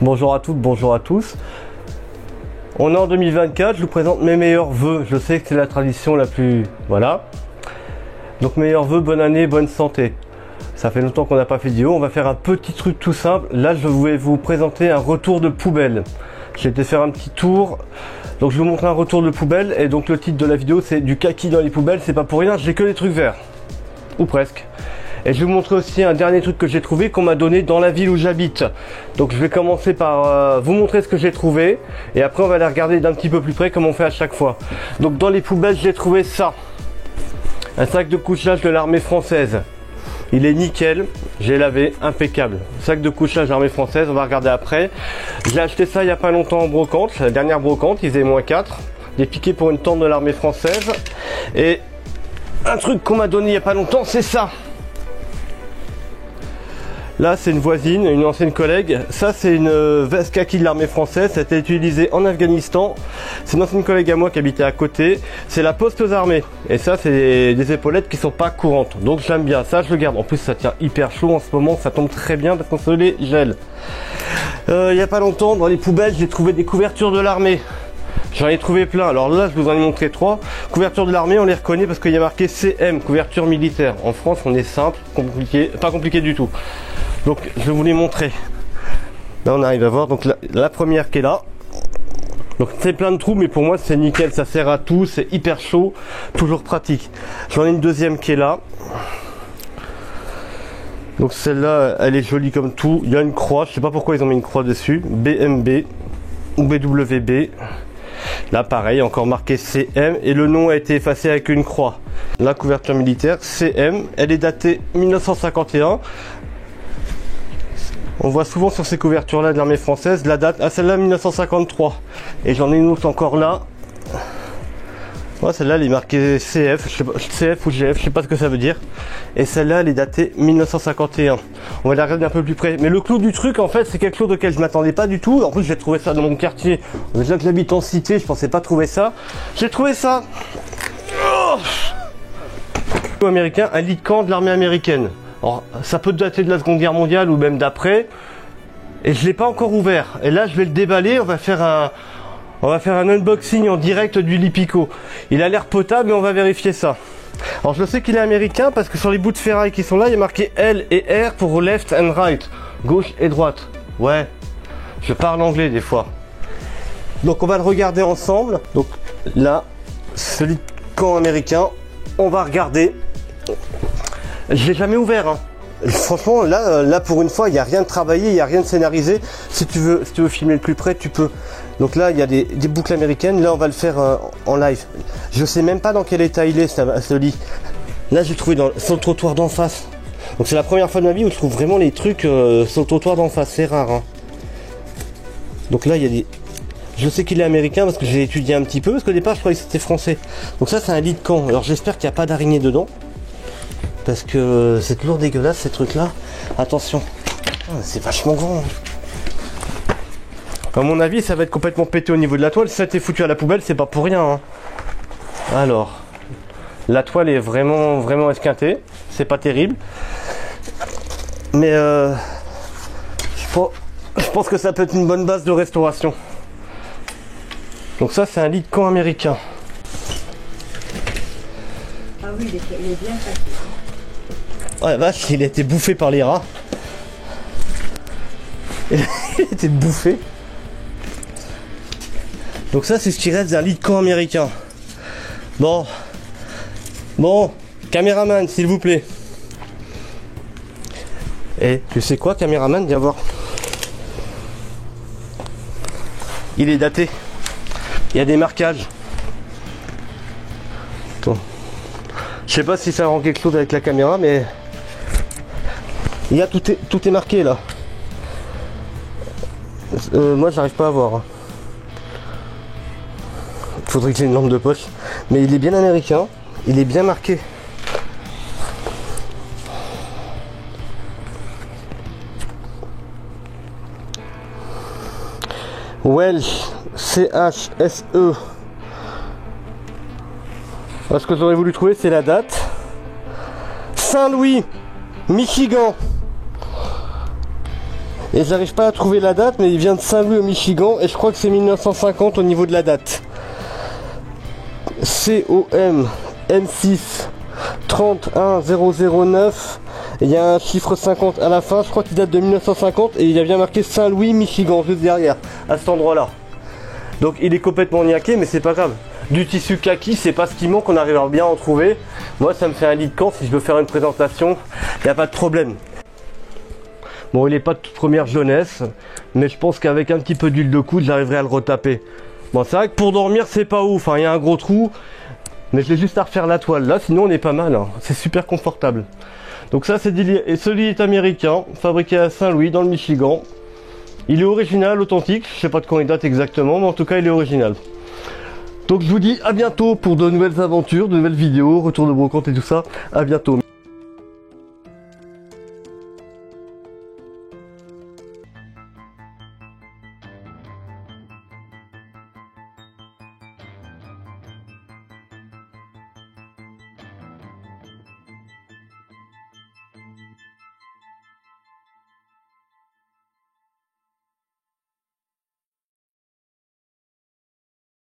Bonjour à toutes, bonjour à tous. On est en 2024, je vous présente mes meilleurs vœux. Je sais que c'est la tradition la plus... Voilà. Donc meilleurs vœux, bonne année, bonne santé. Ça fait longtemps qu'on n'a pas fait de vidéo. On va faire un petit truc tout simple. Là, je vais vous présenter un retour de poubelle. J'ai été faire un petit tour. Donc je vais vous montrer un retour de poubelle. Et donc le titre de la vidéo, c'est du kaki dans les poubelles. C'est pas pour rien, j'ai que des trucs verts. Ou presque. Et je vais vous montrer aussi un dernier truc que j'ai trouvé, qu'on m'a donné dans la ville où j'habite. Donc je vais commencer par vous montrer ce que j'ai trouvé. Et après on va aller regarder d'un petit peu plus près comme on fait à chaque fois. Donc dans les poubelles, j'ai trouvé ça. Un sac de couchage de l'armée française. Il est nickel, j'ai lavé, impeccable. Sac de couchage armée française, on va regarder après. J'ai acheté ça il n'y a pas longtemps en brocante, la dernière brocante, il faisait -4. Des piquets pour une tente de l'armée française. Et un truc qu'on m'a donné il n'y a pas longtemps, c'est ça. Là, c'est une voisine, une ancienne collègue. Ça, c'est une veste kaki de l'armée française. Ça a été utilisé en Afghanistan. C'est une ancienne collègue à moi qui habitait à côté. C'est la poste aux armées. Et ça, c'est des épaulettes qui sont pas courantes. Donc, j'aime bien. Ça, je le garde. En plus, ça tient hyper chaud en ce moment. Ça tombe très bien parce qu'on se les gèle. Il y a pas longtemps, dans les poubelles, j'ai trouvé des couvertures de l'armée. J'en ai trouvé plein. Alors là, je vous en ai montré 3. Couverture de l'armée, on les reconnaît parce qu'il y a marqué CM, couverture militaire. En France, on est simple, compliqué, pas compliqué du tout. Donc, je vais vous les montrer. Là, on arrive à voir. Donc, la première qui est là. Donc, c'est plein de trous, mais pour moi, c'est nickel. Ça sert à tout. C'est hyper chaud. Toujours pratique. J'en ai une deuxième qui est là. Donc, celle-là, elle est jolie comme tout. Il y a une croix. Je sais pas pourquoi ils ont mis une croix dessus. BMB ou BWB. Là, pareil, encore marqué CM. Et le nom a été effacé avec une croix. La couverture militaire, CM. Elle est datée 1951. On voit souvent sur ces couvertures là de l'armée française la date, celle-là 1953. Et j'en ai une autre encore là. Ouais, celle-là elle est marquée CF, je sais pas, CF ou GF, je sais pas ce que ça veut dire. Et celle-là elle est datée 1951. On va la regarder un peu plus près. Mais le clou du truc en fait c'est quelque chose auquel je m'attendais pas du tout. En plus j'ai trouvé ça dans mon quartier. Déjà que j'habite en cité, je pensais pas trouver ça. J'ai trouvé ça. Oh, américain, un lit de camp de l'armée américaine. Alors, ça peut dater de la Seconde Guerre mondiale ou même d'après. Et je ne l'ai pas encore ouvert. Et là, je vais le déballer. On va faire un unboxing en direct du Lipico. Il a l'air potable, mais on va vérifier ça. Alors, je sais qu'il est américain parce que sur les bouts de ferraille qui sont là, il y a marqué L et R pour left and right. Gauche et droite. Ouais, je parle anglais des fois. Donc, on va le regarder ensemble. Donc, là, ce lit de camp américain. On va regarder. Je l'ai jamais ouvert. Hein. Franchement, là pour une fois, il n'y a rien de travaillé, il n'y a rien de scénarisé. Si tu veux filmer le plus près, tu peux. Donc là, il y a des boucles américaines. Là, on va le faire en live. Je sais même pas dans quel état il est, ce lit. Là, j'ai trouvé sur le trottoir d'en face. Donc c'est la première fois de ma vie où je trouve vraiment les trucs sur le trottoir d'en face. C'est rare. Hein. Donc là, il y a des... Je sais qu'il est américain parce que j'ai étudié un petit peu. Parce qu'au départ, je croyais que c'était français. Donc ça, c'est un lit de camp. Alors j'espère qu'il n'y a pas d'araignée dedans. Parce que c'est toujours dégueulasse ces trucs là. Attention, c'est vachement grand. À mon avis ça va être complètement pété au niveau de la toile. Si ça a été foutu à la poubelle c'est pas pour rien. Hein. Alors, la toile est vraiment esquintée. C'est pas terrible. Mais je pense que ça peut être une bonne base de restauration. Donc ça c'est un lit de camp américain. Ah oui, il est bien facile. Oh la vache, il a été bouffé par les rats. Il a été bouffé. Donc ça, c'est ce qui reste d'un lit de camp américain. Bon, caméraman, s'il vous plaît. Et tu sais quoi, caméraman, viens voir. Il est daté. Il y a des marquages. Attends. Je sais pas si ça rend quelque chose avec la caméra, mais il y a tout est marqué là. Moi, j'arrive pas à voir. Faudrait que j'ai une lampe de poche, mais il est bien américain. Il est bien marqué. Welsh, C-H-S-E. Ce que j'aurais voulu trouver, c'est la date. Saint-Louis, Michigan. Et j'arrive pas à trouver la date, mais il vient de Saint-Louis au Michigan et je crois que c'est 1950 au niveau de la date. COM M6 31009. Il y a un chiffre 50 à la fin, je crois qu'il date de 1950 et il y a bien marqué Saint-Louis, Michigan, juste derrière, à cet endroit-là. Donc il est complètement niaqué, mais c'est pas grave. Du tissu kaki, c'est pas ce qui manque, on arrivera bien à en trouver. Moi, ça me fait un lit de camp, si je veux faire une présentation, il n'y a pas de problème. Bon, il n'est pas de toute première jeunesse, mais je pense qu'avec un petit peu d'huile de coude, j'arriverai à le retaper. Bon, c'est vrai que pour dormir, c'est pas ouf, hein, il y a un gros trou, mais je vais juste à refaire la toile. Là, sinon, on est pas mal, hein. C'est super confortable. Donc ça, c'est et celui est américain, fabriqué à Saint-Louis, dans le Michigan. Il est original, authentique, je sais pas de quand il date exactement, mais en tout cas, il est original. Donc je vous dis à bientôt pour de nouvelles aventures, de nouvelles vidéos, retour de brocante et tout ça. À bientôt.